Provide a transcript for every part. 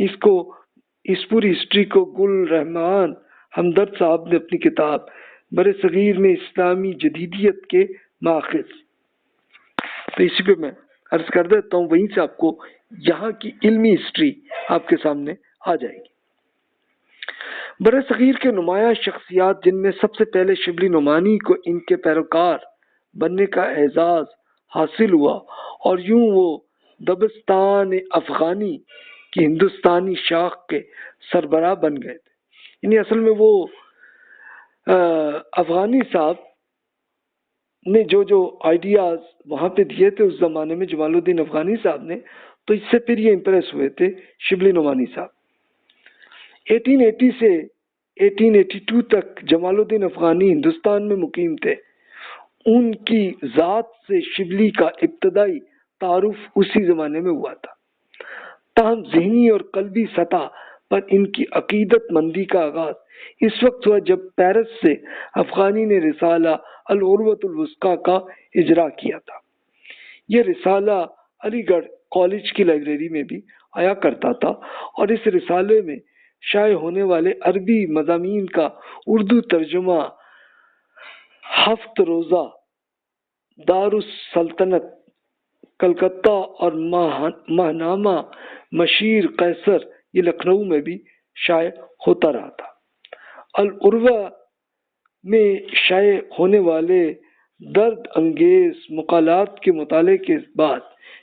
اس پوری ہسٹری کو گل رحمان ہمدرد صاحب نے اپنی کتاب بر صغیر میں اسلامی جدیدیت کے ماخذ، تو اسی پہ میں عرض کر دیتا ہوں، وہیں سے آپ کو یہاں کی علمی ہسٹری آپ کے سامنے آ جائے گی۔ بر صغیر کے نمایاں شخصیات جن میں سب سے پہلے شبلی نعمانی کو ان کے پیروکار بننے کا اعزاز حاصل ہوا اور یوں وہ دبستان افغانی کی ہندوستانی شاخ کے سربراہ بن گئے تھے۔ یعنی اصل میں وہ افغانی صاحب نے جو آئیڈیاز وہاں پہ دیے تھے اس زمانے میں جمال الدین افغانی صاحب نے، تو اس سے پھر یہ امپریس ہوئے تھے شبلی نعمانی صاحب۔ 1880 سے 1882 تک جمال الدین افغانی ہندوستان میں مقیم تھے۔ ان کی ذات سے شبلی کا ابتدائی تعارف اسی زمانے میں ہوا تھا، تاہم ذہنی اور قلبی سطح پر ان کی عقیدت مندی کا آغاز اس وقت ہوا جب پیرس سے افغانی نے رسالہ العروۃ الوثقی کا اجرا کیا تھا۔ یہ رسالہ علی گڑھ کالج کی لائبریری میں بھی آیا کرتا تھا اور اس رسالے میں شائع ہونے والے عربی مضامین کا اردو ترجمہ ہفت روزہ دارالسلطنت کلکتہ اور ماہنامہ مشیر قیصر یہ لکھنؤ میں بھی شائع ہوتا رہا تھا۔ العروہ میں شائع ہونے والے درد انگیز مقالات کے مطالعے کے بعد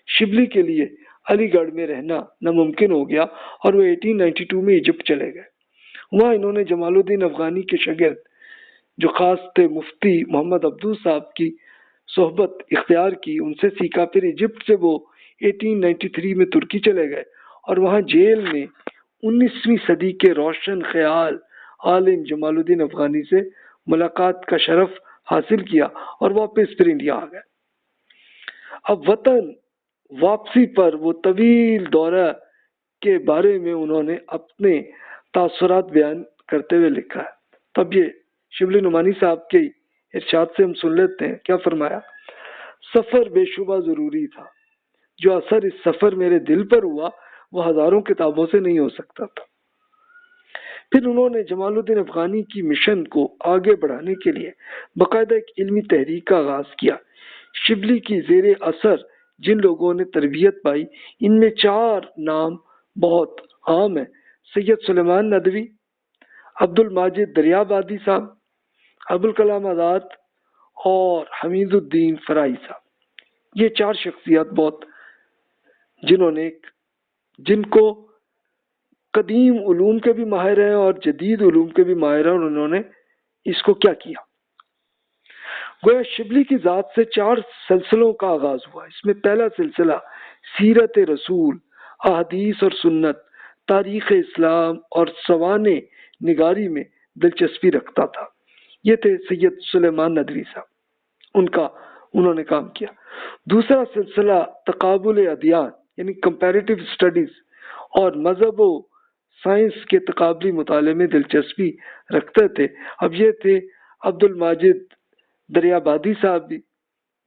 شبلی کے لیے علی گڑھ میں رہنا ناممکن ہو گیا اور وہ 1892 میں ایجپٹ چلے گئے۔ وہاں انہوں نے جمال الدین افغانی کے شاگرد جو خاص تھے مفتی محمد عبدو صاحب کی صحبت اختیار کی، ان سے سیکھا۔ پھر ایجپٹ سے وہ 1893 میں ترکی چلے گئے اور وہاں جیل میں 19ویں صدی کے روشن خیال عالم جمال الدین افغانی سے ملاقات کا شرف حاصل کیا اور واپس پھر انڈیا آ گئے۔ اب وطن واپسی پر وہ طویل دورہ کے بارے میں انہوں نے اپنے تاثرات بیان کرتے ہوئے لکھا ہے۔ تب یہ شبلی نعمانی صاحب کے ارشاد سے ہم سن لیتے ہیں، کیا فرمایا؟ سفر بے شبہ ضروری تھا، جو اثر اس سفر میرے دل پر ہوا وہ ہزاروں کتابوں سے نہیں ہو سکتا تھا۔ پھر انہوں نے جمال الدین افغانی کی مشن کو آگے بڑھانے کے لیے باقاعدہ ایک علمی تحریک کا آغاز کیا۔ شبلی کی زیر اثر جن لوگوں نے تربیت پائی ان میں 4 نام بہت عام ہیں: سید سلیمان ندوی، عبد الماجد دریابادی صاحب، ابوالکلام آزاد اور حمید الدین فرائی صاحب۔ یہ 4 شخصیات بہت جن کو قدیم علوم کے بھی ماہر ہیں اور جدید علوم کے بھی ماہر ہیں، اور انہوں نے اس کو کیا کیا؟ گویا شبلی کی ذات سے 4 سلسلوں کا آغاز ہوا۔ اس میں پہلا سلسلہ سیرت رسول، احادیث اور سنت، تاریخ اسلام اور سوانح نگاری میں دلچسپی رکھتا تھا۔ یہ تھے سید سلیمان ندوی صاحب، انہوں نے کام کیا۔ دوسرا سلسلہ تقابل ادیان یعنی کمپیریٹیو اسٹڈیز اور مذہب و سائنس کے تقابلی مطالعے میں دلچسپی رکھتے تھے۔ اب یہ تھے عبد الماجد دریابادی صاحب بھی،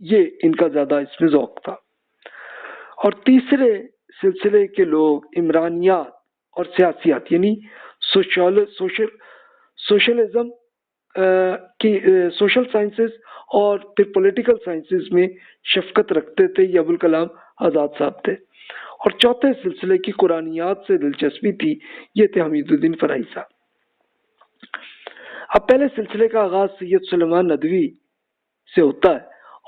یہ ان کا زیادہ اس میں ذوق تھا۔ اور تیسرے سلسلے کے لوگ عمرانیات اور سیاسیات یعنی سوشلزم کی سوشل سائنسز اور پھر پولیٹیکل سائنسز میں شفقت رکھتے تھے، یہ ابوالکلام آزاد صاحب تھے۔ اور چوتھے سلسلے کی قرآنیات سے دلچسپی تھی، یہ تھے حمید الدین فرائی صاحب۔ اب پہلے سلسلے کا آغاز سید سلیمان ندوی سے ہوتا ہے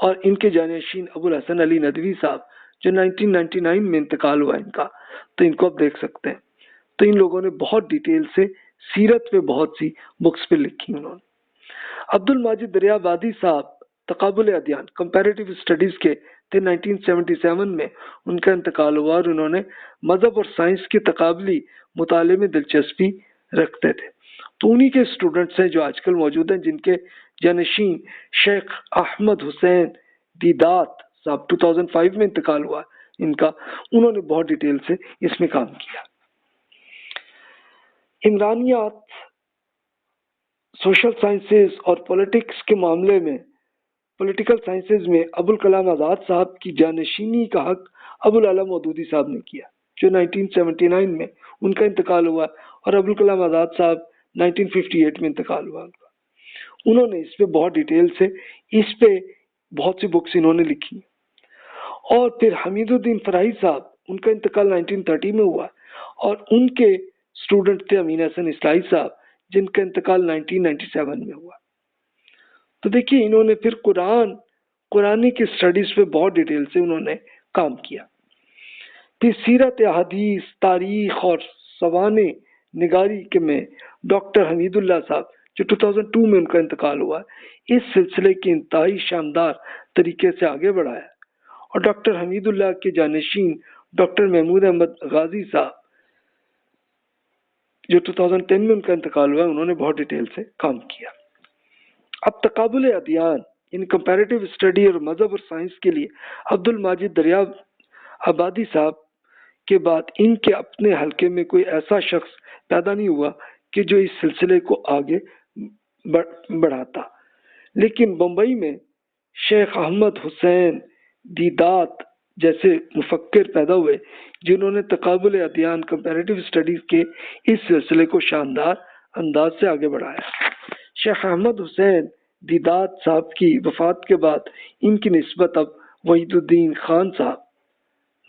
اور ان کے جانشین ابوالحسن علی ندوی صاحب جو 1999 میں انتقال ہوا ان کا، تو ان کو آپ دیکھ سکتے ہیں۔ تو ان لوگوں نے بہت ڈیٹیل سے سیرت پہ بہت سی بکس پہ لکھی انہوں نے۔ عبد الماجد دریابادی صاحب تقابل ادیان کمپیریٹیو اسٹڈیز کے تھے۔ 1977 میں ان کا انتقال ہوا اور انہوں نے مذہب اور سائنس کے تقابلی مطالعے میں دلچسپی رکھتے تھے۔ تو انہی کے اسٹوڈنٹس ہیں جو آج کل موجود ہیں، جن کے جانشین شیخ احمد حسین دیدات صاحب 2005 میں انتقال ہوا ان کا، انہوں نے بہت ڈیٹیل سے اس میں کام کیا۔ عمرانیات، سوشل سائنسز اور پولیٹکس کے معاملے میں پولیٹیکل سائنسز میں ابوالکلام آزاد صاحب کی جانشینی کا حق ابوالعلا مودودی صاحب نے کیا۔ جو 1979 میں ان کا انتقال ہوا، اور ابوالکلام آزاد صاحب 1958 میں انتقال ہوا ان کا۔ انہوں نے اس پہ بہت ڈیٹیل سے اس پہ بہت سی بکس انہوں نے لکھی۔ اور پھر حمید الدین فراہی صاحب، ان کا انتقال 1930 میں ہوا، اور ان کے اسٹوڈنٹ تھے امین حسن اصلاحی صاحب، جن کا انتقال 1997 میں ہوا۔ تو دیکھیے انہوں نے پھر قرآن کی اسٹڈیز پہ بہت ڈیٹیل سے انہوں نے کام کیا۔ پھر سیرت احادیث، تاریخ اور سوانح نگاری کے میں ڈاکٹر حمید اللہ صاحب، جو 2002 میں ان کا انتقال ہوا، اس سلسلے کی انتہائی شاندار طریقے سے آگے بڑھایا۔ اور ڈاکٹر حمید اللہ کے جانشین ڈاکٹر محمود احمد غازی صاحب، جو 2010 میں ان کا انتقال ہوا، انہوں نے بہت ڈیٹیل سے کام کیا۔ اب تقابل ادیان یعنی کمپیریٹیو اسٹڈی اور مذہب اور سائنس کے لیے عبد الماجد دریاب آبادی صاحب کے بعد ان کے اپنے حلقے میں کوئی ایسا شخص پیدا نہیں ہوا کہ جو اس سلسلے کو آگے بڑھاتا۔ لیکن بمبئی میں شیخ احمد حسین دیدات جیسے مفکر پیدا ہوئے، جنہوں نے تقابل ادیان کمپیریٹیو اسٹڈیز کے اس سلسلے کو شاندار انداز سے آگے بڑھایا۔ شیخ احمد حسین دیدات صاحب کی وفات کے بعد ان کی نسبت اب وحید الدین خان صاحب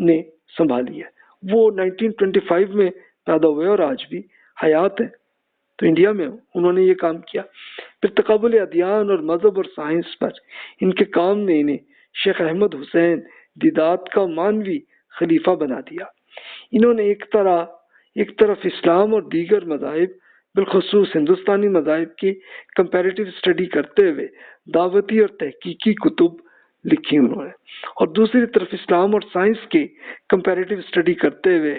نے سنبھالی ہے۔ وہ 1925 میں پیدا ہوئے اور آج بھی حیات ہیں، تو انڈیا میں انہوں نے یہ کام کیا۔ پھر تقابل ادیان اور مذہب اور سائنس پر ان کے کام نے انہیں شیخ احمد حسین دیدات کا مانوی خلیفہ بنا دیا۔ انہوں نے ایک طرف اسلام اور دیگر مذاہب، بالخصوص ہندوستانی مذاہب کی کمپیریٹیو اسٹڈی کرتے ہوئے دعوتی اور تحقیقی کتب لکھی انہوں نے، اور دوسری طرف اسلام اور سائنس کی کمپیریٹیو اسٹڈی کرتے ہوئے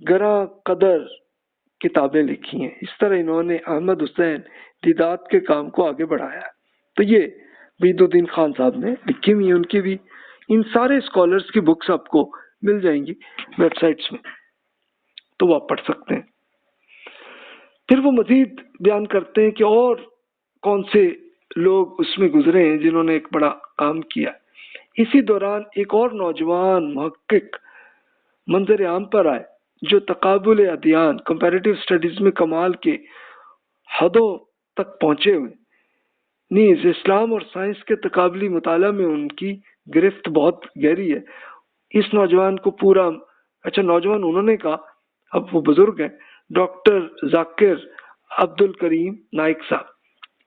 گراں قدر کتابیں لکھی ہیں۔ اس طرح انہوں نے احمد حسین دیدات کے کام کو آگے بڑھایا۔ تو یہ وحید الدین خان صاحب نے لکھی ہوئی ہیں، ان کی بھی ان سارے اسکالرس کی بکس آپ کو مل جائیں گی ویب سائٹس میں، تو وہ آپ پڑھ سکتے ہیں۔ پھر وہ مزید بیان کرتے ہیں کہ اور کون سے لوگ اس میں گزرے ہیں جنہوں نے ایک بڑا کام کیا۔ اسی دوران ایک اور نوجوان محقق منظر عام پر آئے جو تقابل ادیان کمپیریٹیو اسٹڈیز میں کمال کے حدوں تک پہنچے ہوئے، نیز اسلام اور سائنس کے تقابلی مطالعہ میں ان کی گرفت بہت گہری ہے۔ اس نوجوان کو نوجوان انہوں نے کہا، اب وہ بزرگ ہیں، ڈاکٹر ذاکر عبد الکریم نائک صاحب،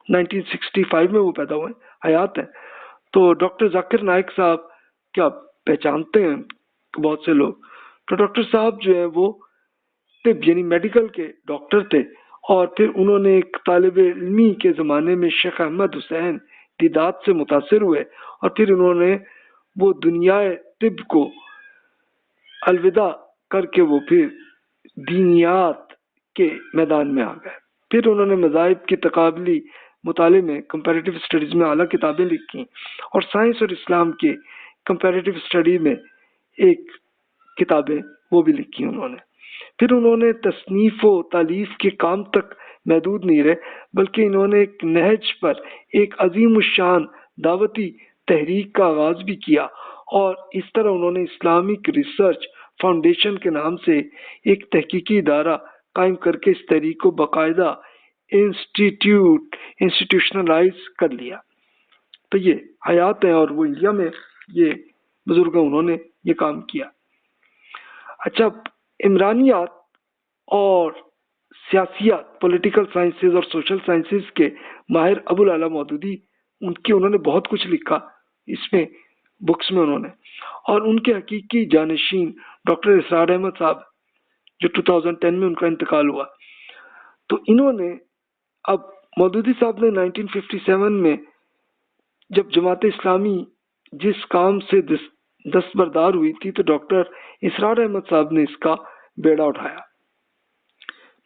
1965 میں وہ پیدا ہوئے، حیات ہیں۔ تو ڈاکٹر ذاکر نائک صاحب کیا پہچانتے ہیں بہت سے لوگ، تو ڈاکٹر صاحب جو ہے وہ طب یعنی میڈیکل کے ڈاکٹر تھے، اور پھر انہوں نے ایک طالب علمی کے زمانے میں شیخ احمد حسین دیدات سے متاثر ہوئے، اور پھر انہوں نے وہ دنیا طب کو الوداع کر کے وہ پھر دینیات کے میدان میں آ گئے۔ پھر انہوں نے مذاہب کی تقابلی مطالعے میں کمپیریٹیو اسٹڈیز میں اعلیٰ کتابیں لکھی، اور سائنس اور اسلام کے کمپیریٹیو اسٹڈی میں ایک کتابیں وہ بھی لکھی انہوں نے۔ پھر انہوں نے تصنیف و تالیف کے کام تک محدود نہیں رہے، بلکہ انہوں نے ایک نہج پر ایک عظیم الشان دعوتی تحریک کا آغاز بھی کیا، اور اس طرح انہوں نے اسلامک ریسرچ فاؤنڈیشن کے نام سے ایک تحقیقی ادارہ قائم کر کے اس تحریک کو باقاعدہ انسٹیٹیوشنلائز کر لیا۔ تو یہ حیات ہیں، اور وہ انڈیا میں یہ بزرگ انہوں نے یہ کام کیا۔ اچھا، عمرانیات اور سیاسیات، پولیٹیکل سائنسز اور سوشل سائنسز کے ماہر ابو العلا مودودی، انہوں نے بہت کچھ لکھا اس میں بکس میں انہوں نے، اور ان کے حقیقی جانشین ڈاکٹر اسرار احمد صاحب، جو 2010 میں ان کا انتقال ہوا۔ تو انہوں نے اب مودودی صاحب نے 1957 میں جب جماعت اسلامی جس کام سے دستبردار ہوئی تھی، تو ڈاکٹر اسرار احمد صاحب نے اس کا بیڑا اٹھایا۔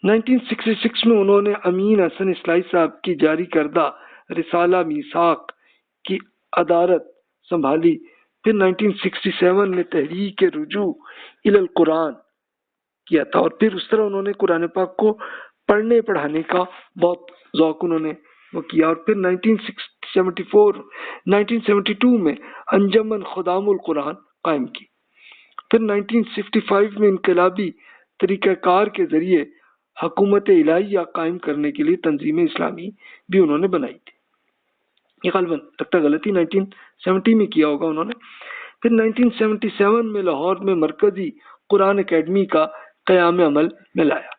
1966 میں انہوں نے امین حسن اصلاحی صاحب کی جاری کردہ رسالہ میثاق کی ادارت سنبھالی۔ پھر 1967 میں تحریک رجوع الی القرآن کیا تھا، اور پھر اس طرح انہوں نے قرآن پاک کو پڑھنے پڑھانے کا بہت ذوق انہوں نے وہ کیا، اور پھر 1972 میں انجمن خدام القرآن قائم کی۔ پھر 1955 میں انقلابی طریقہ کار کے ذریعے حکومت الہیہ قائم کرنے کے لیے تنظیم اسلامی بھی انہوں نے بنائی تھی. یہ غالباً لگتا غلطی 1970 میں کیا ہوگا انہوں نے. پھر 1977 میں لاہور میں مرکزی قرآن اکیڈمی کا قیام عمل میں لایا.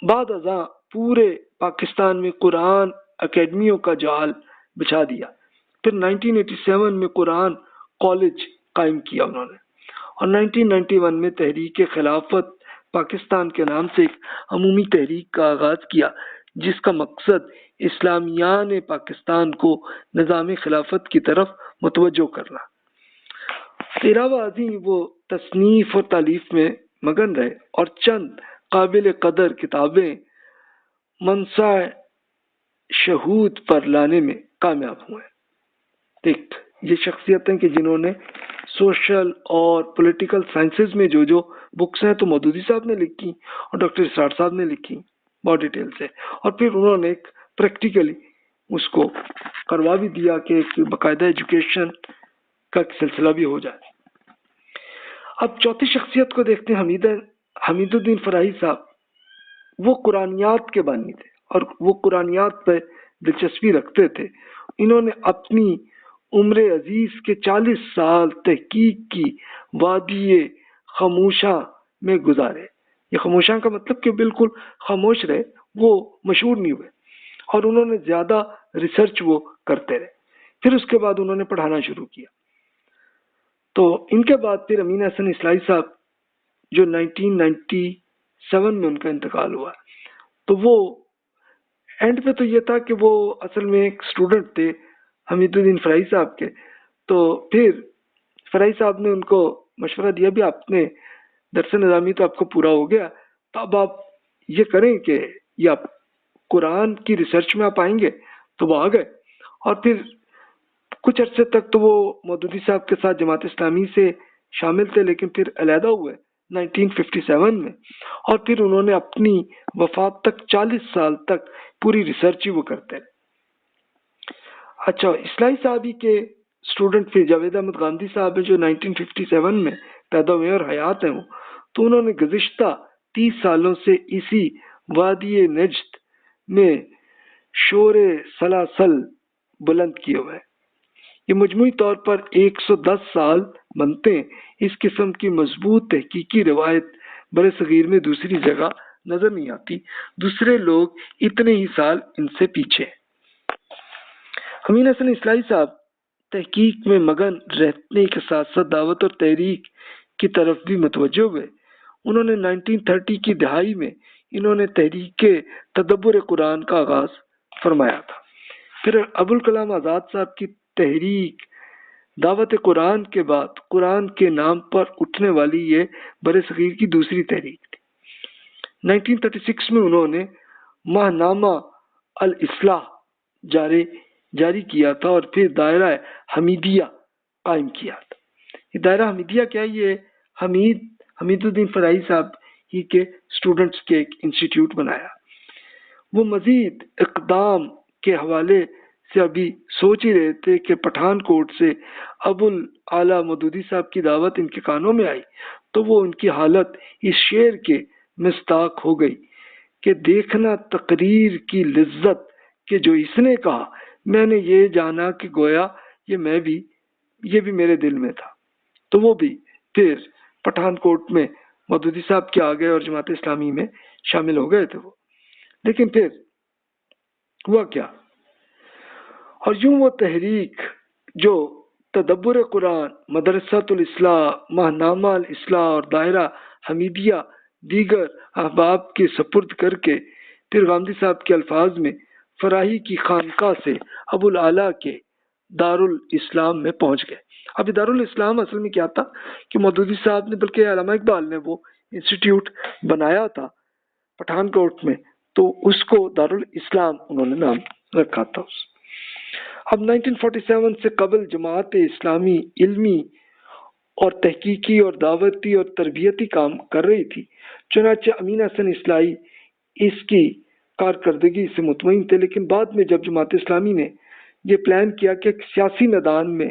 بعد ازاں پورے پاکستان میں قرآن اکیڈمیوں کا جال بچھا دیا. پھر 1987 میں قرآن کالج قائم کیا انہوں نے، اور 1991 میں تحریک خلافت پاکستان کے نام سے ایک عمومی تحریک کا آغاز کیا، جس کا مقصد اسلامیان پاکستان کو نظام خلافت کی طرف متوجہ کرنا. علاوہ ازیں وہ تصنیف اور تالیف میں مگن رہے اور چند قابل قدر کتابیں منصع شہود پر لانے میں کامیاب ہوئے. دیکھ یہ شخصیتیں کہ جنہوں نے سوشل اور پولیٹیکل سائنسز میں جو بکس ہیں تو مودودی صاحب نے لکھی اور ڈاکٹر اسرار صاحب نے لکھی بہت ڈیٹیل سے، اور پھر انہوں نے ایک پریکٹیکلی اس کو کروا بھی دیا کہ ایک باقاعدہ ایجوکیشن کا سلسلہ بھی ہو جائے. اب چوتھی شخصیت کو دیکھتے ہیں، حمید الدین فراہی صاحب. وہ قرآنیات کے بانی تھے اور وہ قرآنیات پہ دلچسپی رکھتے تھے. انہوں نے اپنی عمر عزیز کے 40 سال تحقیق کی وادی خاموشاں میں گزارے. یہ خاموشاں کا مطلب کہ بالکل خاموش رہے، وہ مشہور نہیں ہوئے، اور انہوں نے زیادہ ریسرچ وہ کرتے رہے. پھر اس کے بعد انہوں نے پڑھانا شروع کیا. تو ان کے بعد پھر امین احسن اصلاحی صاحب جو 1997 میں ان کا انتقال ہوا. تو وہ اینڈ پہ تو یہ تھا کہ وہ اصل میں ایک اسٹوڈنٹ تھے حمید الدین فراہی صاحب کے. تو پھر فراہی صاحب نے ان کو مشورہ دیا بھی آپ نے درس نظامی تو آپ کو پورا ہو گیا، تو اب آپ یہ کریں کہ یہ آپ قرآن کی ریسرچ میں آپ آئیں گے. تو وہ آ گئے، اور پھر کچھ عرصے تک تو وہ مودودی صاحب کے ساتھ جماعت اسلامی سے شامل تھے، لیکن پھر علیحدہ ہوئے 1957 میں، اور پھر انہوں نے اپنی وفات تک 40 سال تک پوری ریسرچ ہی وہ کرتے رہے. اچھا، اصلاحی صاحبی کے اسٹوڈنٹ پھر جاوید احمد گاندھی صاحب ہیں جو 1957 میں پیدا ہوئے اور حیات ہیں وہ. تو انہوں نے گزشتہ 30 سالوں سے اسی وادی نجد میں شور سلاسل بلند کیے ہوئے ہیں. یہ مجموعی طور پر 110 سال بنتے ہیں. اس قسم کی مضبوط تحقیقی روایت بر صغیر میں دوسری جگہ نظر نہیں آتی. دوسرے لوگ اتنے ہی سال ان سے پیچھے ہیں. امین حسن اصلاحی صاحب تحقیق میں مگن رہنے کے ساتھ ساتھ دعوت اور تحریک کی طرف بھی متوجہ ہوئے. انہوں نے 1930 کی دہائی میں انہوں نے تحریک تدبر قرآن کا آغاز فرمایا تھا. پھر ابوالکلام آزاد صاحب کی تحریک دعوت قرآن کے بعد قرآن کے نام پر اٹھنے والی یہ بر صغیر کی دوسری تحریک تھی. 1936 میں انہوں نے ماہنامہ الاصلاح جاری کیا تھا، اور پھر دائرہ حمیدیہ قائم کیا تھا. یہ دائرہ حمیدیہ کیا ہے؟ یہ حمید الدین فراہی صاحب ہی کے اسٹوڈنٹس کے ایک انسٹیٹیوٹ بنایا. وہ مزید اقدام کے حوالے سے ابھی سوچ ہی رہے تھے کہ پٹھان کوٹ سے ابوالعلا مودودی صاحب کی دعوت ان کے کانوں میں آئی. تو وہ ان کی حالت اس شعر کے مصداق ہو گئی کہ دیکھنا تقریر کی لذت کہ جو اس نے کہا میں نے یہ جانا کہ گویا یہ بھی میرے دل میں تھا. تو وہ بھی پھر پٹھان کوٹ میں مودودی صاحب کے آگے اور جماعت اسلامی میں شامل ہو گئے تھے وہ. لیکن پھر ہوا کیا؟ اور یوں وہ تحریک جو تدبر قرآن، مدرسۃ الاصلاح، ماہنامہ الاصلاح اور دائرہ حمیدیہ دیگر احباب کے سپرد کر کے پھر گاندھی صاحب کے الفاظ میں فراہی کی خانقاہ سے ابوالعلا کے دارالاسلام میں پہنچ گئے. اب دارالاسلام اصل میں کیا تھا کہ مودودی صاحب نے بلکہ علامہ اقبال نے وہ انسٹیٹیوٹ بنایا تھا پٹھان کوٹ میں، تو اس کو دارالاسلام انہوں نے نام رکھا تھا. اب 1947 سے قبل جماعت اسلامی علمی اور تحقیقی اور دعوتی اور تربیتی کام کر رہی تھی. چنانچہ امین حسن اصلاحی اس کی کارکردگی سے مطمئن تھے. لیکن بعد میں جب جماعت اسلامی نے یہ پلان کیا کہ سیاسی میدان میں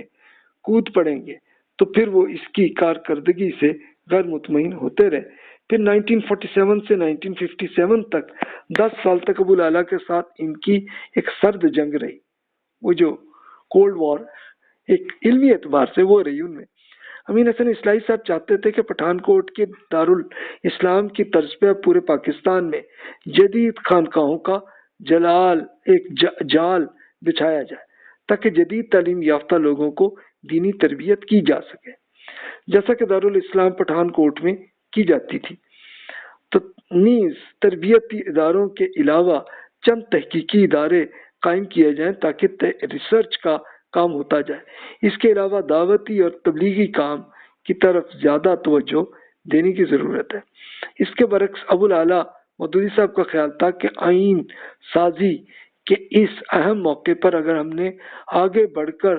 کود پڑیں گے تو پھر وہ اس کی کارکردگی سے غیر مطمئن ہوتے رہے۔ پھر 1947 سے 1957 تک 10 سال تک ابو العلا کے ساتھ ان کی ایک سرد جنگ رہی، وہ جو کولڈ وار ایک علمی اعتبار سے وہ رہی۔ ان میں امین حسن اصلاحی صاحب چاہتے تھے کہ پٹھان کوٹ کے دارالاسلام کی طرز پہ پورے پاکستان میں جدید خانقاہوں کا جال بچھایا جائے تاکہ جدید تعلیم یافتہ لوگوں کو دینی تربیت کی جا سکے، جیسا کہ دارالاسلام پٹھان کوٹ میں کی جاتی تھی۔ تو نیز تربیتی اداروں کے علاوہ چند تحقیقی ادارے قائم کیے جائیں تاکہ ریسرچ کا کام ہوتا جائے۔ اس کے علاوہ دعوتی اور تبلیغی کام کی طرف زیادہ توجہ دینے کی ضرورت ہے۔ اس کے برعکس ابو العلا مودودی صاحب کا خیال تھا کہ آئین سازی کے اس اہم موقع پر اگر ہم نے آگے بڑھ کر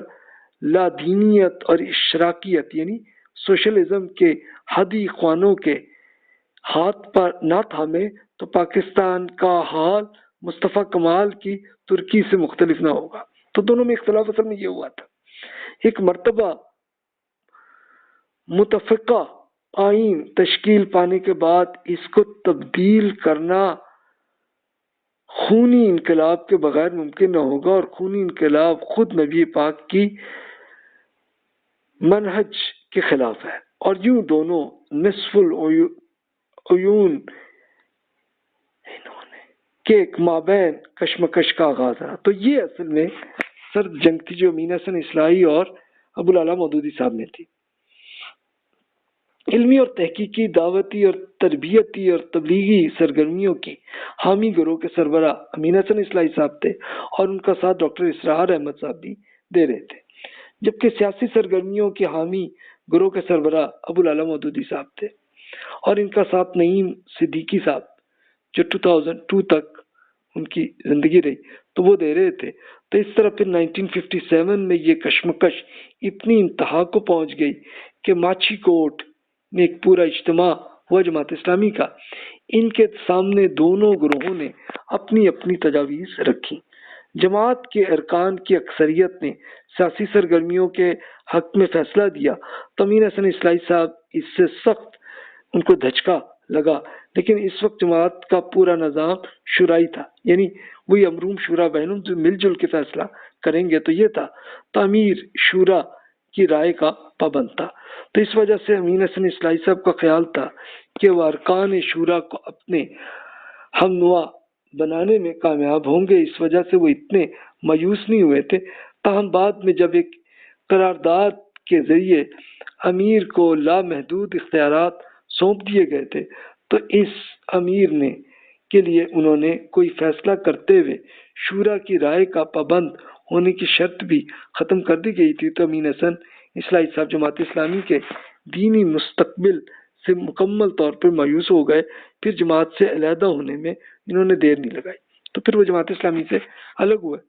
لادینیت اور اشراکیت یعنی سوشلزم کے ہادی خوانوں کے ہاتھ پر نہ تھامے تو پاکستان کا حال مصطفیٰ کمال کی ترکی سے مختلف نہ ہوگا۔ تو دونوں میں اختلاف اصل میں یہ ہوا تھا، ایک مرتبہ متفقہ آئین تشکیل پانے کے بعد اس کو تبدیل کرنا خونی انقلاب کے بغیر ممکن نہ ہوگا، اور خونی انقلاب خود نبی پاک کی منہج کے خلاف ہے، اور یوں دونوں نصف العیون کے مابین کشمکش کا آغاز ہے۔ تو یہ اصل میں سرد جنگ تھی جو امین حسن اصلاحی اور ابو العلا مودودی صاحب میں تھی۔ علمی اور تحقیقی، دعوتی اور تربیتی اور تبلیغی سرگرمیوں کی حامی گروہ کے سربراہ امین حسن اصلاحی صاحب تھے، اور ان کا ساتھ ڈاکٹر اسرار احمد صاحب بھی دے رہے تھے، جبکہ سیاسی سرگرمیوں کے حامی گروہ کے سربراہ ابو العلا مودودی صاحب تھے، اور ان کا ساتھ نعیم صدیقی صاحب جو 2002 تک ان کی زندگی رہی تو وہ دے رہے تھے۔ تو اس طرح پھر 1957 میں یہ کشمکش اتنی انتہا کو پہنچ گئی کہ ماچھی کوٹ میں ایک پورا اجتماع ہوا جماعت اسلامی کا۔ ان کے سامنے دونوں گروہوں نے اپنی اپنی تجاویز رکھی۔ جماعت کے ارکان کی اکثریت نے سیاسی سرگرمیوں کے حق میں فیصلہ دیا تو امین حسن اصلاحی صاحب اس سے سخت ان کو دھچکا لگا، لیکن اس وقت جماعت کا پورا نظام شورائی تھا، یعنی وہی امروم شورا بینم جو مل جل کے فیصلہ کریں گے، تو یہ تھا تعمیر شورا کی رائے کا پابند تھا۔ تو اس وجہ سے امین حسن اصلاحی صاحب کا خیال تھا کہ وہ ارکان شورا کو اپنے ہم نوا بنانے میں کامیاب ہوں گے، اس وجہ سے وہ اتنے مایوس نہیں ہوئے تھے۔ تاہم بعد میں جب ایک قرارداد کے ذریعے امیر کو لامحدود اختیارات سونپ دیے گئے تھے تو اس امیر نے کے لیے انہوں نے کوئی فیصلہ کرتے ہوئے شورا کی رائے کا پابند ہونے کی شرط بھی ختم کر دی گئی تھی۔ تو امین حسن اصلاحی صاحب جماعت اسلامی کے دینی مستقبل سے مکمل طور پر مایوس ہو گئے۔ پھر جماعت سے علیحدہ ہونے میں انہوں نے دیر نہیں لگائی، تو پھر وہ جماعت اسلامی سے الگ ہوئے۔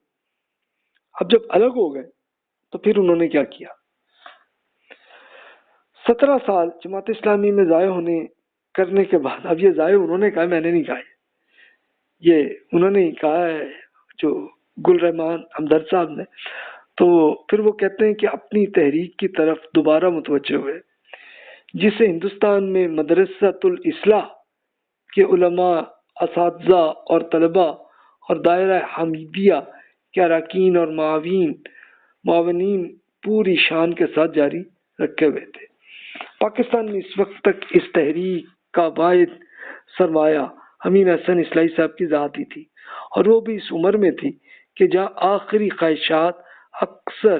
اب جب الگ ہو گئے تو پھر انہوں نے کیا کیا؟ 17 سال جماعت اسلامی میں ضائع کرنے کے بعد، اب یہ ضائع انہوں نے کہا، میں نے نہیں کہا، یہ انہوں نے کہا ہے جو گل رحمان ہمدرد صاحب نے، تو پھر وہ کہتے ہیں کہ اپنی تحریک کی طرف دوبارہ متوجہ ہوئے، جسے ہندوستان میں مدرسۃ الاصلاح کے علماء، اساتذہ اور طلباء اور دائرہ حمیدیہ کے اراکین اور معاونین پوری شان کے ساتھ جاری رکھے ہوئے تھے۔ پاکستان میں اس وقت تک اس تحریک کا واحد سرمایہ امین حسن اصلاحی صاحب کی ذات ہی تھی، اور وہ بھی اس عمر میں تھی کہ جہاں آخری خواہشات اکثر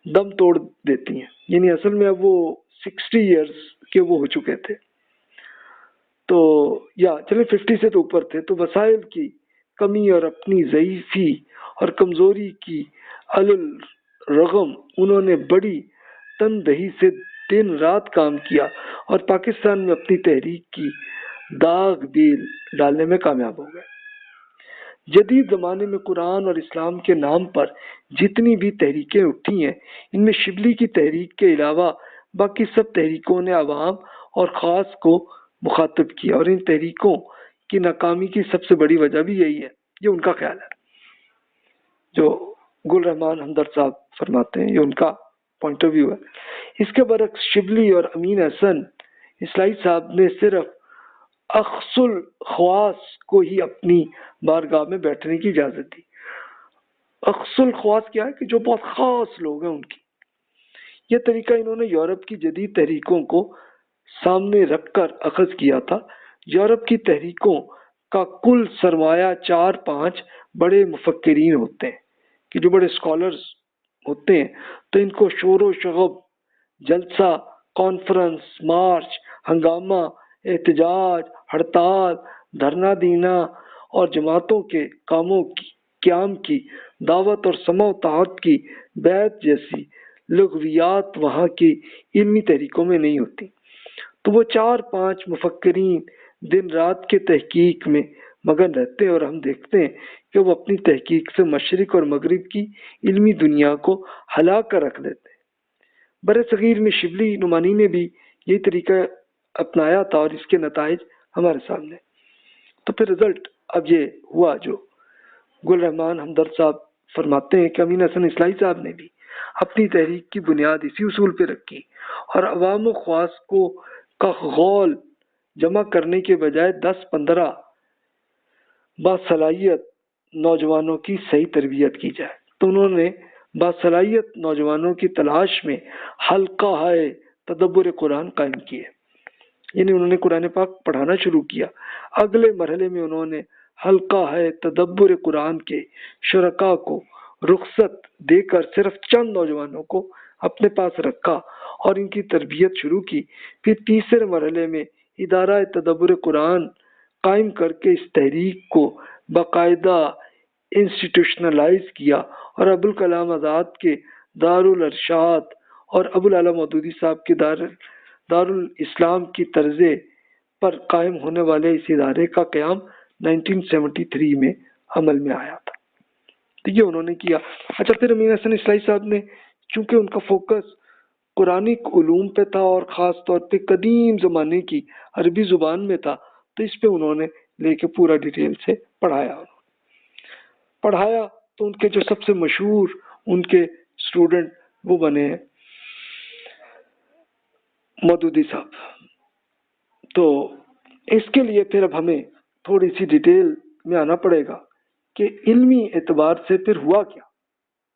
دم توڑ دیتی ہیں، یعنی اصل میں اب وہ 60 ایئرز کے وہ ہو چکے تھے، تو یا چلے 50 سے تو اوپر تھے، تو وسائل کی کمی اور اپنی ضعیفی اور کمزوری کی الرغم انہوں نے بڑی تندہی سے دن رات کام کیا اور پاکستان میں اپنی تحریک کی داغ دیل ڈالنے میں کامیاب ہو گئے۔ جدید زمانے میں قرآن اور اسلام کے نام پر جتنی بھی تحریکیں اٹھی ہیں، ان میں شبلی کی تحریک کے علاوہ باقی سب تحریکوں نے عوام اور خاص کو مخاطب کیا، اور ان تحریکوں کی ناکامی کی سب سے بڑی وجہ بھی یہی ہے، یہ ان کا خیال ہے جو گل رحمان ہمدرد صاحب فرماتے ہیں، یہ ان کا پوائنٹ آف ویو ہے۔ اس کے برعکس شبلی اور امین حسن اصلاحی صاحب نے صرف اخص الخواص کو ہی اپنی بارگاہ میں بیٹھنے کی اجازت دی۔ اخص الخواص کیا ہے کہ جو بہت خاص لوگ ہیں ان کی۔ یہ طریقہ انہوں نے یورپ کی جدید تحریکوں کو سامنے رکھ کر اخذ کیا تھا۔ یورپ کی تحریکوں کا کل سرمایہ 4-5 بڑے مفکرین ہوتے ہیں کہ جو بڑے اسکالرز ہوتے ہیں، تو ان کو شور و شغب، جلسہ، کانفرنس، مارچ، ہنگامہ، احتجاج، ہڑتال، دھرنا دینا اور جماعتوں کے کاموں کی قیام کی دعوت اور سمع و طاعت کی بیعت جیسی لغویات وہاں کی علمی تحریکوں میں نہیں ہوتی۔ تو وہ 4-5 مفکرین دن رات کے تحقیق میں مگن رہتے ہیں، اور ہم دیکھتے ہیں کہ وہ اپنی تحقیق سے مشرق اور مغرب کی علمی دنیا کو ہلا کر رکھ دیتے ہیں۔ بر صغیر میں شبلی نعمانی نے بھی یہی طریقہ اپنایا تھا، اور اس کے نتائج ہمارے سامنے۔ تو پھر رزلٹ اب یہ ہوا جو گل رحمان ہمدرد صاحب فرماتے ہیں کہ امین حسن اصلاحی صاحب نے بھی اپنی تحریک کی بنیاد اسی اصول پہ رکھی، اور عوام و خواص کو کا غول جمع کرنے کے بجائے 10-15 باصلاحیت نوجوانوں کی صحیح تربیت کی جائے۔ تو انہوں نے باصلاحیت نوجوانوں کی تلاش میں حلقہ ہے تدبر قرآن قائم کیے، یعنی انہوں نے قرآن پاک پڑھانا شروع کیا۔ اگلے مرحلے میں انہوں نے حلقہ ہے تدبر قرآن کے شرکاء کو رخصت دے کر صرف چند نوجوانوں کو اپنے پاس رکھا اور ان کی تربیت شروع کی۔ پھر تیسرے مرحلے میں ادارہ تدبر قرآن قائم کر کے اس تحریک کو باقاعدہ انسٹیٹیوشنلائز کیا، اور ابوالکلام آزاد کے دارالارشاد اور ابوالعلا مودودی صاحب کے دارالاسلام کی طرز پر قائم ہونے والے اس ادارے کا قیام 1973 میں عمل میں آیا تھا۔ تو یہ انہوں نے کیا۔ اچھا، پھر امین حسن اصلاحی صاحب نے، چونکہ ان کا فوکس قرآنک علوم پہ تھا اور خاص طور پہ قدیم زمانے کی عربی زبان میں تھا، تو اس پہ انہوں نے لے کے پورا ڈیٹیل سے پڑھایا تو ان کے جو سب سے مشہور ان کے اسٹوڈنٹ وہ بنے ہیں مودودی صاحب۔ تو اس کے لیے پھر اب ہمیں تھوڑی سی ڈیٹیل میں آنا پڑے گا کہ علمی اعتبار سے پھر ہوا کیا۔